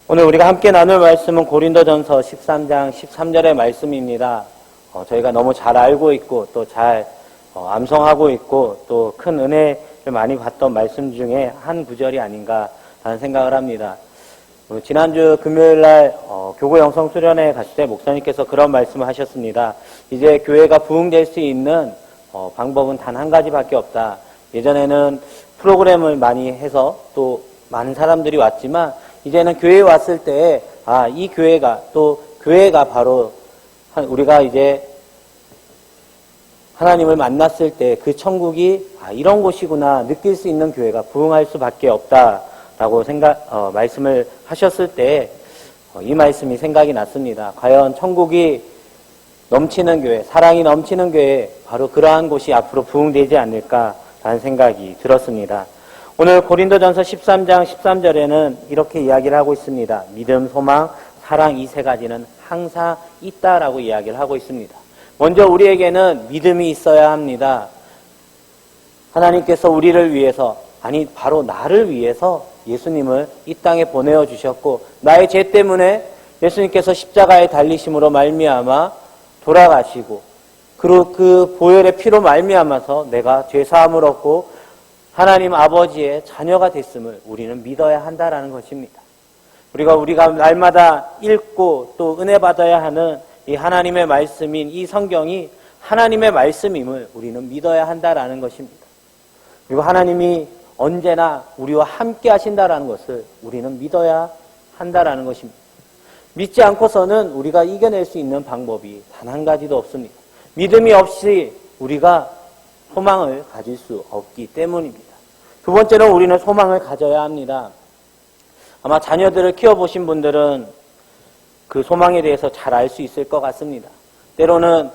오늘 우리가 함께 나눌 말씀은 고린도전서 13장 13절의 말씀입니다. 저희가 너무 잘 알고 있고 또 잘 암송하고 있고 또 큰 은혜를 많이 받던 말씀 중에 한 구절이 아닌가 하는 생각을 합니다. 지난주 금요일날 교구 영성 수련회 갔을 때 목사님께서 그런 말씀을 하셨습니다. 이제 교회가 부흥될 수 있는 방법은 단 한 가지밖에 없다. 예전에는 프로그램을 많이 해서 또 많은 사람들이 왔지만 이제는 교회에 왔을 때 이 교회가 또 교회가 바로 우리가 이제 하나님을 만났을 때 그 천국이 이런 곳이구나 느낄 수 있는 교회가 부흥할 수밖에 없다라고 말씀을 하셨을 때 이 말씀이 생각이 났습니다. 과연 천국이 넘치는 교회, 사랑이 넘치는 교회, 바로 그러한 곳이 앞으로 부흥되지 않을까라는 생각이 들었습니다. 오늘 고린도전서 13장 13절에는 이렇게 이야기를 하고 있습니다. 믿음, 소망, 사랑 이 세 가지는 항상 있다라고 이야기를 하고 있습니다. 먼저 우리에게는 믿음이 있어야 합니다. 하나님께서 우리를 위해서, 바로 나를 위해서 예수님을 이 땅에 보내어 주셨고 나의 죄 때문에 예수님께서 십자가에 달리심으로 말미암아 돌아가시고 그리고 그 보혈의 피로 말미암아서 내가 죄 사함을 얻고 하나님 아버지의 자녀가 됐음을 우리는 믿어야 한다라는 것입니다. 우리가 날마다 읽고 또 은혜 받아야 하는 이 하나님의 말씀인 이 성경이 하나님의 말씀임을 우리는 믿어야 한다라는 것입니다. 그리고 하나님이 언제나 우리와 함께 하신다라는 것을 우리는 믿어야 한다라는 것입니다. 믿지 않고서는 우리가 이겨낼 수 있는 방법이 단 한 가지도 없습니다. 믿음이 없이 우리가 소망을 가질 수 없기 때문입니다. 두 번째는 우리는 소망을 가져야 합니다. 아마 자녀들을 키워보신 분들은 그 소망에 대해서 잘 알 수 있을 것 같습니다. 때로는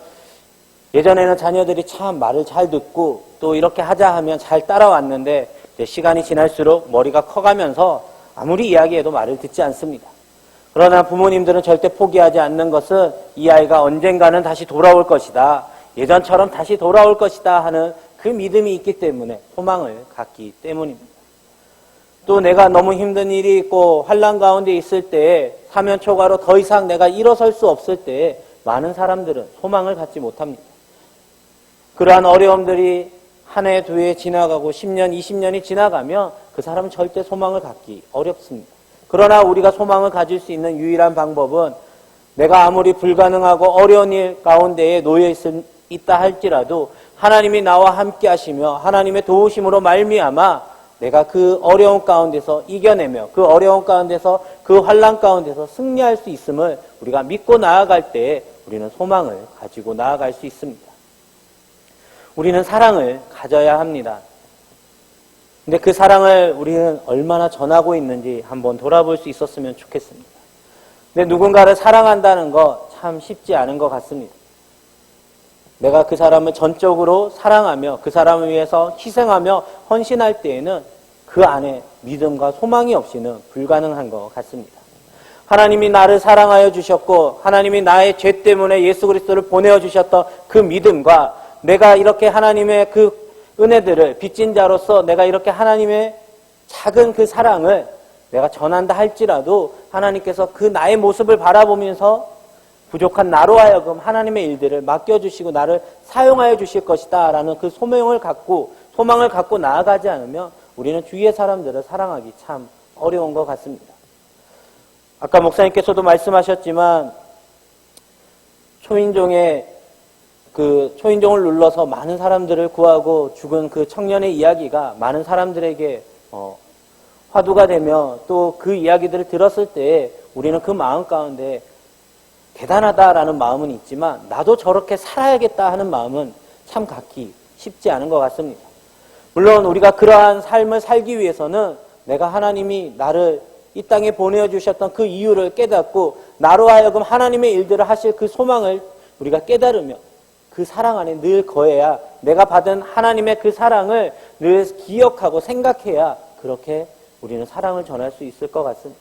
예전에는 자녀들이 참 말을 잘 듣고 또 이렇게 하자 하면 잘 따라왔는데 이제 시간이 지날수록 머리가 커가면서 아무리 이야기해도 말을 듣지 않습니다. 그러나 부모님들은 절대 포기하지 않는 것은 이 아이가 언젠가는 다시 돌아올 것이다. 예전처럼 다시 돌아올 것이다 하는 그 믿음이 있기 때문에 소망을 갖기 때문입니다. 또 내가 너무 힘든 일이 있고 환난 가운데 있을 때 사면 초가로 더 이상 내가 일어설 수 없을 때 많은 사람들은 소망을 갖지 못합니다. 그러한 어려움들이 한 해, 두 해 지나가고 10년, 20년이 지나가면 그 사람은 절대 소망을 갖기 어렵습니다. 그러나 우리가 소망을 가질 수 있는 유일한 방법은 내가 아무리 불가능하고 어려운 일 가운데에 놓여 있다 할지라도 하나님이 나와 함께 하시며 하나님의 도우심으로 말미암아 내가 그 어려운 가운데서 이겨내며 그 어려운 가운데서 그 환난 가운데서 승리할 수 있음을 우리가 믿고 나아갈 때 우리는 소망을 가지고 나아갈 수 있습니다. 우리는 사랑을 가져야 합니다. 근데 그 사랑을 우리는 얼마나 전하고 있는지 한번 돌아볼 수 있었으면 좋겠습니다. 근데 누군가를 사랑한다는 거 참 쉽지 않은 것 같습니다. 내가 그 사람을 전적으로 사랑하며 그 사람을 위해서 희생하며 헌신할 때에는 그 안에 믿음과 소망이 없이는 불가능한 것 같습니다. 하나님이 나를 사랑하여 주셨고 하나님이 나의 죄 때문에 예수 그리스도를 보내어 주셨던 그 믿음과 내가 이렇게 하나님의 그 은혜들을 빚진 자로서 내가 이렇게 하나님의 작은 그 사랑을 내가 전한다 할지라도 하나님께서 그 나의 모습을 바라보면서 부족한 나로 하여금 하나님의 일들을 맡겨주시고 나를 사용하여 주실 것이다 라는 그 소망을 갖고 나아가지 않으면 우리는 주위의 사람들을 사랑하기 참 어려운 것 같습니다. 아까 목사님께서도 말씀하셨지만 초인종을 눌러서 많은 사람들을 구하고 죽은 그 청년의 이야기가 많은 사람들에게 화두가 되며 또 그 이야기들을 들었을 때 우리는 그 마음 가운데 대단하다라는 마음은 있지만 나도 저렇게 살아야겠다 하는 마음은 참 갖기 쉽지 않은 것 같습니다. 물론 우리가 그러한 삶을 살기 위해서는 내가 하나님이 나를 이 땅에 보내어 주셨던 그 이유를 깨닫고 나로 하여금 하나님의 일들을 하실 그 소망을 우리가 깨달으며 그 사랑 안에 늘 거해야 내가 받은 하나님의 그 사랑을 늘 기억하고 생각해야 그렇게 우리는 사랑을 전할 수 있을 것 같습니다.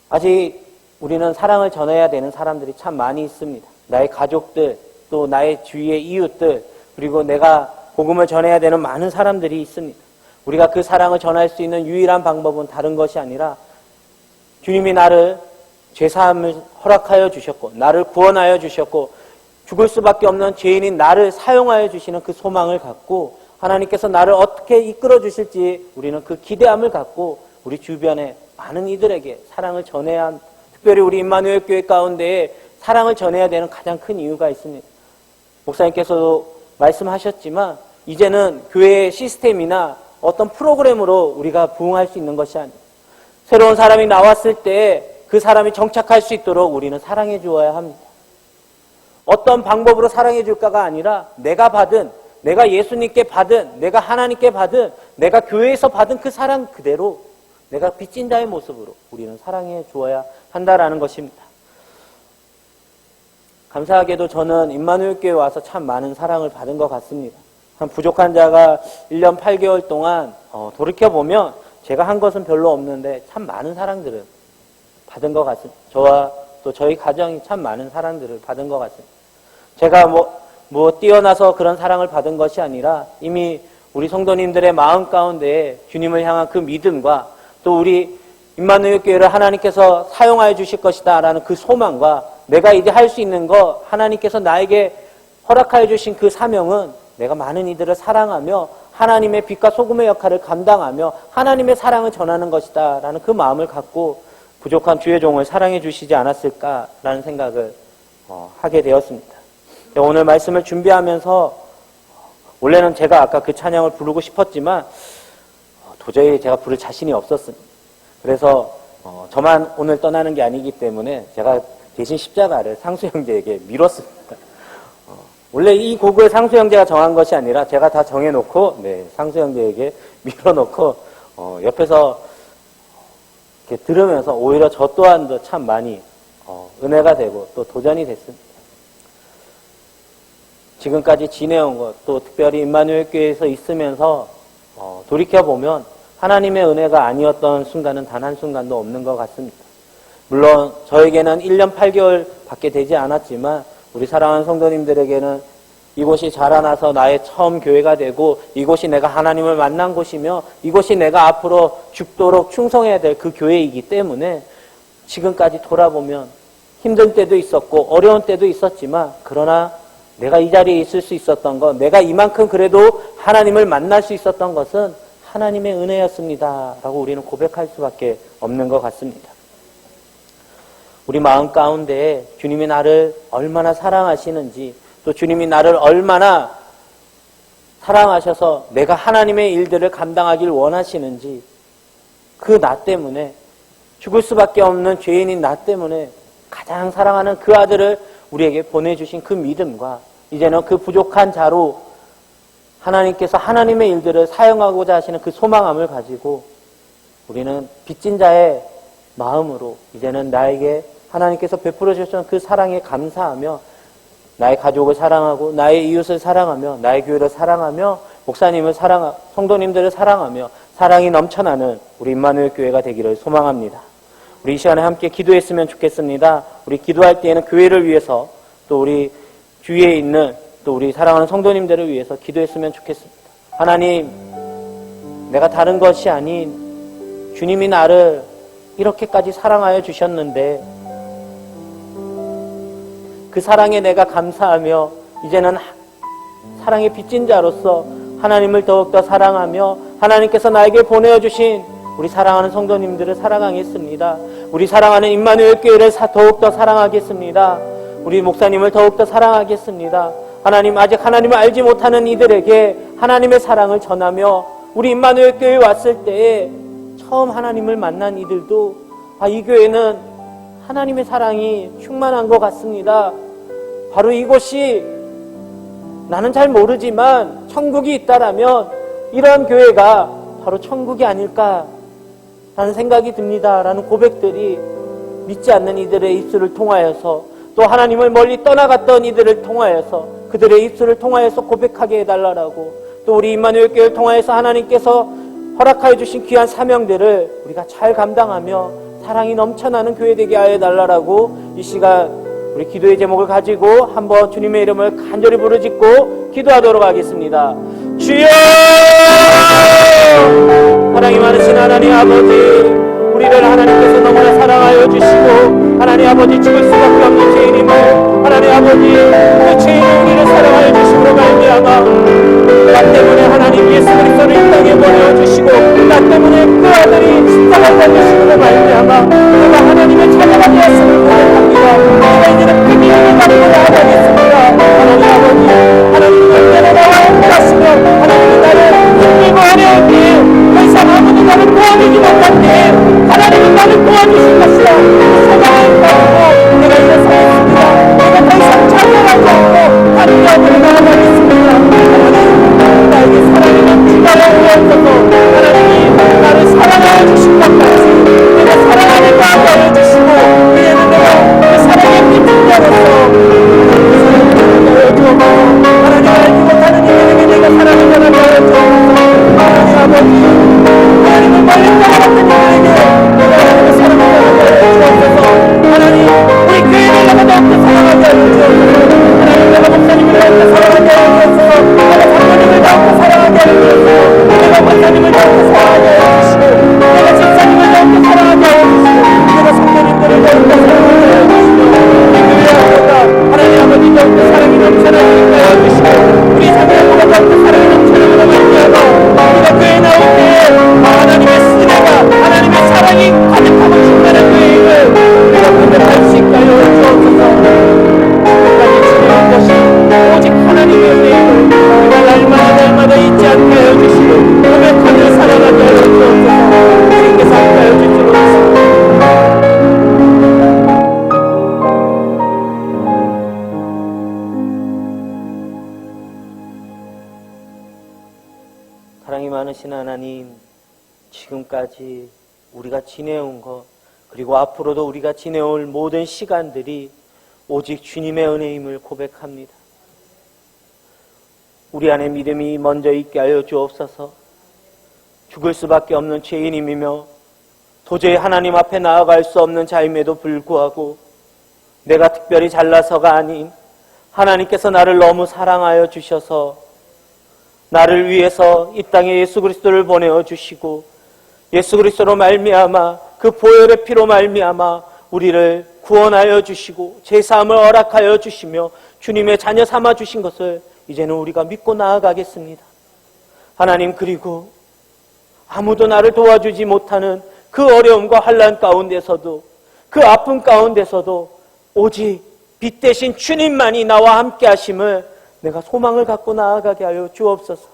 아직 우리는 사랑을 전해야 되는 사람들이 참 많이 있습니다. 나의 가족들, 또 나의 주위의 이웃들, 그리고 내가 복음을 전해야 되는 많은 사람들이 있습니다. 우리가 그 사랑을 전할 수 있는 유일한 방법은 다른 것이 아니라 주님이 나를 죄사함을 허락하여 주셨고 나를 구원하여 주셨고 죽을 수밖에 없는 죄인인 나를 사용하여 주시는 그 소망을 갖고 하나님께서 나를 어떻게 이끌어 주실지 우리는 그 기대함을 갖고 우리 주변에 많은 이들에게 사랑을 전해야 합니다. 특별히 우리 임마누엘 교회 가운데에 사랑을 전해야 되는 가장 큰 이유가 있습니다. 목사님께서도 말씀하셨지만 이제는 교회의 시스템이나 어떤 프로그램으로 우리가 부응할 수 있는 것이 아니에요. 새로운 사람이 나왔을 때 그 사람이 정착할 수 있도록 우리는 사랑해 주어야 합니다. 어떤 방법으로 사랑해 줄까가 아니라 내가 받은, 내가 예수님께 받은, 내가 하나님께 받은, 내가 교회에서 받은 그 사랑 그대로 내가 빚진 자의 모습으로 우리는 사랑해 주어야 한다라는 것입니다. 감사하게도 저는 임마누엘 교회에 와서 참 많은 사랑을 받은 것 같습니다. 한 부족한 자가 1년 8개월 동안 돌이켜보면 제가 한 것은 별로 없는데 참 많은 사랑들을 받은 것 같습니다. 저와 또 저희 가정이 참 많은 사랑들을 받은 것 같습니다. 제가 뛰어나서 그런 사랑을 받은 것이 아니라 이미 우리 성도님들의 마음 가운데 주님을 향한 그 믿음과 또 우리 임마누엘 교회를 하나님께서 사용하여 주실 것이다 라는 그 소망과 내가 이제 할 수 있는 거 하나님께서 나에게 허락하여 주신 그 사명은 내가 많은 이들을 사랑하며 하나님의 빛과 소금의 역할을 감당하며 하나님의 사랑을 전하는 것이다 라는 그 마음을 갖고 부족한 주의 종을 사랑해 주시지 않았을까라는 생각을 하게 되었습니다. 오늘 말씀을 준비하면서 원래는 제가 아까 그 찬양을 부르고 싶었지만 도저히 제가 부를 자신이 없었습니다. 그래서 저만 오늘 떠나는 게 아니기 때문에 제가 대신 십자가를 상수 형제에게 미뤘습니다. 원래 이 곡을 상수 형제가 정한 것이 아니라 제가 다 정해놓고 상수 형제에게 밀어놓고 옆에서 이렇게 들으면서 오히려 저 또한도 참 많이 은혜가 되고 또 도전이 됐습니다. 지금까지 지내온 것, 또 특별히 임마누엘 교회에서 있으면서 돌이켜보면 하나님의 은혜가 아니었던 순간은 단 한순간도 없는 것 같습니다. 물론 저에게는 1년 8개월 밖에 되지 않았지만 우리 사랑하는 성도님들에게는 이곳이 자라나서 나의 처음 교회가 되고 이곳이 내가 하나님을 만난 곳이며 이곳이 내가 앞으로 죽도록 충성해야 될 그 교회이기 때문에 지금까지 돌아보면 힘든 때도 있었고 어려운 때도 있었지만 그러나 내가 이 자리에 있을 수 있었던 것, 내가 이만큼 그래도 하나님을 만날 수 있었던 것은 하나님의 은혜였습니다 라고 우리는 고백할 수밖에 없는 것 같습니다. 우리 마음 가운데 주님이 나를 얼마나 사랑하시는지 또 주님이 나를 얼마나 사랑하셔서 내가 하나님의 일들을 감당하길 원하시는지 그 나 때문에 죽을 수밖에 없는 죄인인 나 때문에 가장 사랑하는 그 아들을 우리에게 보내주신 그 믿음과 이제는 그 부족한 자로 하나님께서 하나님의 일들을 사용하고자 하시는 그 소망함을 가지고 우리는 빚진 자의 마음으로 이제는 나에게 하나님께서 베풀어 주셨던 그 사랑에 감사하며 나의 가족을 사랑하고 나의 이웃을 사랑하며 나의 교회를 사랑하며 목사님을 사랑하고 성도님들을 사랑하며 사랑이 넘쳐나는 우리 임마누엘 교회가 되기를 소망합니다. 우리 이 시간에 함께 기도했으면 좋겠습니다. 우리 기도할 때에는 교회를 위해서 또 우리 주위에 있는 또 우리 사랑하는 성도님들을 위해서 기도했으면 좋겠습니다. 하나님, 내가 다른 것이 아닌 주님이 나를 이렇게까지 사랑하여 주셨는데 그 사랑에 내가 감사하며 이제는 사랑의 빚진 자로서 하나님을 더욱더 사랑하며 하나님께서 나에게 보내주신 우리 사랑하는 성도님들을 사랑하겠습니다. 우리 사랑하는 임마누엘 교회를 더욱더 사랑하겠습니다. 우리 목사님을 더욱더 사랑하겠습니다. 하나님, 아직 하나님을 알지 못하는 이들에게 하나님의 사랑을 전하며 우리 임마누엘 교회에 왔을 때에 처음 하나님을 만난 이들도 이 교회는 하나님의 사랑이 충만한 것 같습니다. 바로 이곳이 나는 잘 모르지만 천국이 있다라면 이런 교회가 바로 천국이 아닐까라는 생각이 듭니다. 라는 고백들이 믿지 않는 이들의 입술을 통하여서 또 하나님을 멀리 떠나갔던 이들을 통하여서 그들의 입술을 통하여서 고백하게 해달라고 또 우리 임마누엘 교회를 통하여서 하나님께서 허락하여 주신 귀한 사명들을 우리가 잘 감당하며 사랑이 넘쳐나는 교회 되게 하여 달라고 이 시간 우리 기도의 제목을 가지고 한번 주님의 이름을 간절히 부르짖고 기도하도록 하겠습니다. 주여! 사랑이 많으신 하나님 아버지, 우리 우리를 하나님께서 너무나 사랑하여 주시고 하나님 아버지 죽을 수밖에 없는 죄인임을 하나님 아버지 그 죄인을 우리를 사랑하여 주심으로 말미암아 나 때문에 하나님 예수 그리스도를 이 땅에 보내주시고 나 때문에 그 아들이 십자가에 달리심으로 말미암아 내가 하나님의 자녀가 되었음을 고백합니다. 내가 이제는 그 믿음을 가지고 나아가겠습니다. 하나님 아버지 하나님은 언제나 나와 함께 하시며 하나님은 나를 힘들고 어려울 때더 이상 아무도 나를 도와주지 못할 때 하나님은 나를 도와주실 것이다. 그 소망을 가지고 내가 일어서겠습니다. 내가 더 이상 좌절하지 않고 다른 자들을 나아가겠습니다. 하나님 나에게 사랑이 넘치게 하여 주옵소서. 하나님이 나를 사랑하여 주신 것 같이 내가 사랑하는 마음을 하여 주시고 이제는 내가 그 사랑의 빛인 자로서 하나님 알지 못하는 이들에게 내가 사랑을 전하게 하여 주옵소서. 하나님 아버지 하나님을 멀리 떠나갔던 이들에게 내가 하나님의 사랑을 전하게 하여 주옵소서. 하나님 우리 교회를 내가 더욱더 사랑하게 하여 주옵소서. 하나님 내가 목사님을 더욱더 사랑하게 하여 주옵소서. 내가 장로님을 더욱더 사랑하게 하여 주옵소서. 내가 목사님을 더욱더 사랑하게 하여 주시고 내가 집사님을 더욱더 사랑하게 하여 주시고 내가 성도님들을 더욱더 사랑하게 하여 주시고 우리 교회 안에가 하나님 아버지 더욱더 사랑이 넘쳐나게 하여 주시고 우리 자녀들과 더욱더 사랑이 넘쳐나게 말미암아 우리가 교회에 나올 때 하나님의 은혜가 하나님의 사랑이 가득하고 충만한 교회임을 우리가 고백할 수 있게 하여 주옵소서. 끝까지 지내는 것이 오직 하나님의 은혜임을 우리가 날마다 잊지 않게 하여 주시고 고백하며 살아가게 하여 주옵소서. 주님께서 함께 하여 주시옵소서. 사랑이 많으신 하나님, 지금까지 우리가 지내온 것 그리고 앞으로도 우리가 지내올 모든 시간들이 오직 주님의 은혜임을 고백합니다. 우리 안에 믿음이 먼저 있게 하여 주옵소서. 죽을 수밖에 없는 죄인임이며 도저히 하나님 앞에 나아갈 수 없는 자임에도 불구하고 내가 특별히 잘나서가 아닌 하나님께서 나를 너무 사랑하여 주셔서 나를 위해서 이 땅에 예수 그리스도를 보내어 주시고 예수 그리스도로 말미암아 그 보혈의 피로 말미암아 우리를 구원하여 주시고 제사함을 허락하여 주시며 주님의 자녀 삼아 주신 것을 이제는 우리가 믿고 나아가겠습니다. 하나님, 그리고 아무도 나를 도와주지 못하는 그 어려움과 환난 가운데서도 그 아픔 가운데서도 오직 빛 대신 주님만이 나와 함께 하심을 내가 소망을 갖고 나아가게 하여 주옵소서.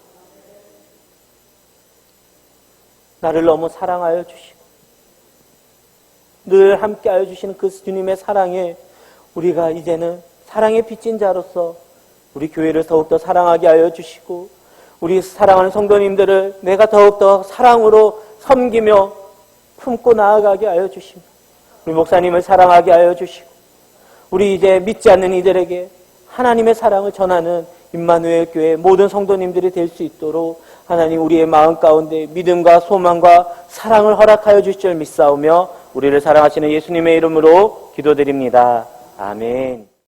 나를 너무 사랑하여 주시고 늘 함께 하여 주시는 그 주님의 사랑에 우리가 이제는 사랑의 빚진 자로서 우리 교회를 더욱더 사랑하게 하여 주시고 우리 사랑하는 성도님들을 내가 더욱더 사랑으로 섬기며 품고 나아가게 하여 주시고 우리 목사님을 사랑하게 하여 주시고 우리 이제 믿지 않는 이들에게 하나님의 사랑을 전하는 임마누엘 교회 모든 성도님들이 될 수 있도록 하나님 우리의 마음 가운데 믿음과 소망과 사랑을 허락하여 주실 줄 믿사오며 우리를 사랑하시는 예수님의 이름으로 기도드립니다. 아멘.